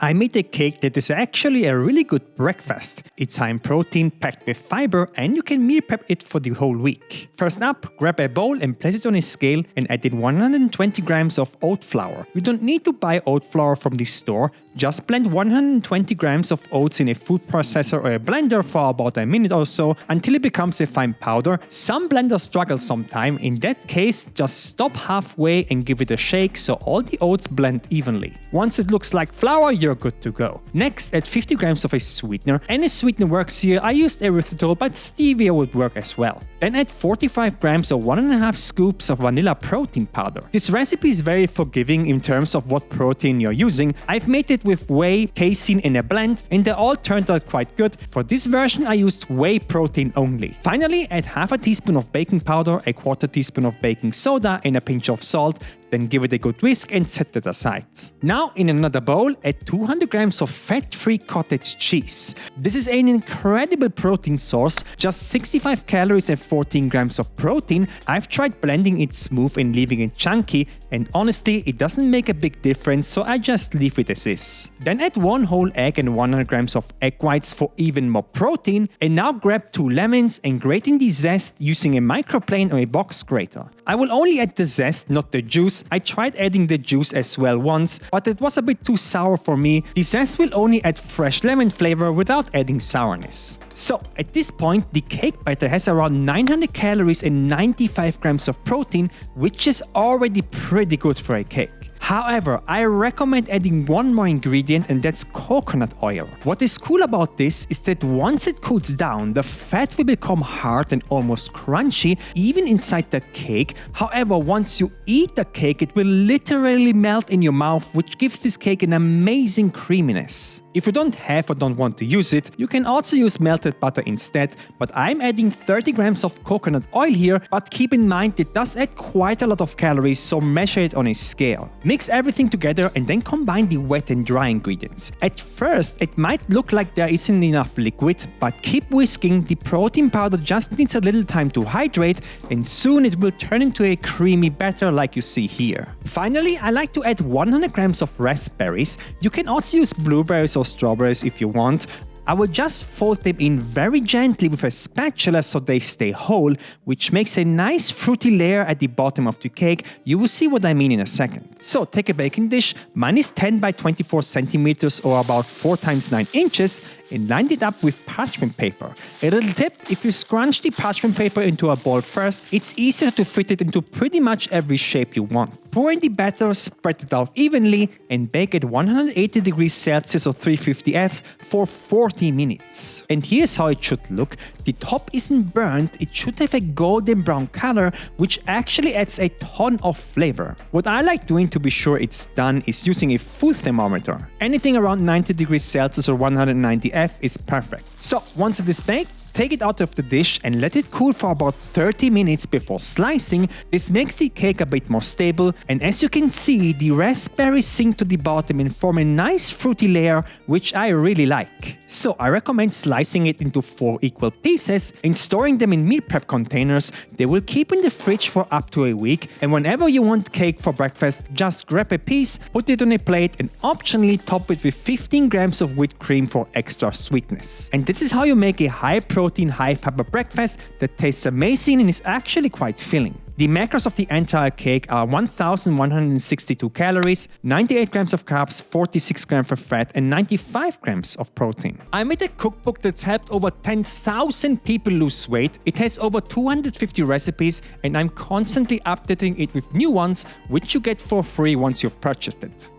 I made a cake that is actually a really good breakfast. It's high in protein, packed with fiber, and you can meal prep it for the whole week. First up, grab a bowl and place it on a scale and add in 120 grams of oat flour. You don't need to buy oat flour from the store, just blend 120 grams of oats in a food processor or a blender for about a minute or so until it becomes a fine powder. Some blenders struggle sometime. In that case, just stop halfway and give it a shake so all the oats blend evenly. Once it looks like flour, you're good to go. Next, add 50 grams of a sweetener. Any sweetener works here. I used erythritol, but stevia would work as well. Then add 45 grams or 1.5 scoops of vanilla protein powder. This recipe is very forgiving in terms of what protein you're using. I've made it with whey, casein in a blend, and they all turned out quite good. For this version, I used whey protein only. Finally, add half a teaspoon of baking powder, a quarter teaspoon of baking soda, and a pinch of salt. Then give it a good whisk and set it aside. Now, in another bowl, add 200 grams of fat-free cottage cheese. This is an incredible protein source, just 65 calories and 14 grams of protein. I've tried blending it smooth and leaving it chunky, and honestly, it doesn't make a big difference, so I just leave it as is. Then add 1 whole egg and 100 grams of egg whites for even more protein. And now grab 2 lemons and grate in the zest using a microplane or a box grater. I will only add the zest, not the juice. I tried adding the juice as well once, but it was a bit too sour for me. The zest will only add fresh lemon flavor without adding sourness. So at this point, the cake batter has around 900 calories and 95 grams of protein, which is already pretty good for a cake. However, I recommend adding one more ingredient, and that's coconut oil. What is cool about this is that once it cools down, the fat will become hard and almost crunchy, even inside the cake. However, once you eat the cake, it will literally melt in your mouth, which gives this cake an amazing creaminess. If you don't have or don't want to use it, you can also use melted butter instead, but I'm adding 30 grams of coconut oil here, but keep in mind it does add quite a lot of calories, so measure it on a scale. Mix everything together and then combine the wet and dry ingredients. At first, it might look like there isn't enough liquid, but keep whisking. The protein powder just needs a little time to hydrate, and soon it will turn into a creamy batter like you see here. Finally, I like to add 100 grams of raspberries. You can also use blueberries or strawberries if you want. I will just fold them in very gently with a spatula so they stay whole, which makes a nice fruity layer at the bottom of the cake. You will see what I mean in a second. So take a baking dish, mine is 10 by 24 centimeters or about 4 times 9 inches, and line it up with parchment paper. A little tip, if you scrunch the parchment paper into a ball first, it's easier to fit it into pretty much every shape you want. Pour in the batter, spread it out evenly, and bake at 180 degrees Celsius or 350 F for 40 minutes. And here's how it should look. The top isn't burnt, it should have a golden brown color, which actually adds a ton of flavor. What I like doing to be sure it's done is using a food thermometer. Anything around 90 degrees Celsius or 190 F is perfect. So once it is baked, take it out of the dish and let it cool for about 30 minutes before slicing. This makes the cake a bit more stable, and as you can see, the raspberries sink to the bottom and form a nice fruity layer, which I really like. So I recommend slicing it into 4 equal pieces and storing them in meal prep containers. They will keep in the fridge for up to a week, and whenever you want cake for breakfast, just grab a piece, put it on a plate, and optionally top it with 15 grams of whipped cream for extra sweetness. And this is how you make a high-protein, high-fiber breakfast that tastes amazing and is actually quite filling. The macros of the entire cake are 1,162 calories, 98 grams of carbs, 46 grams of fat, and 95 grams of protein. I made a cookbook that's helped over 10,000 people lose weight. It has over 250 recipes, and I'm constantly updating it with new ones, which you get for free once you've purchased it.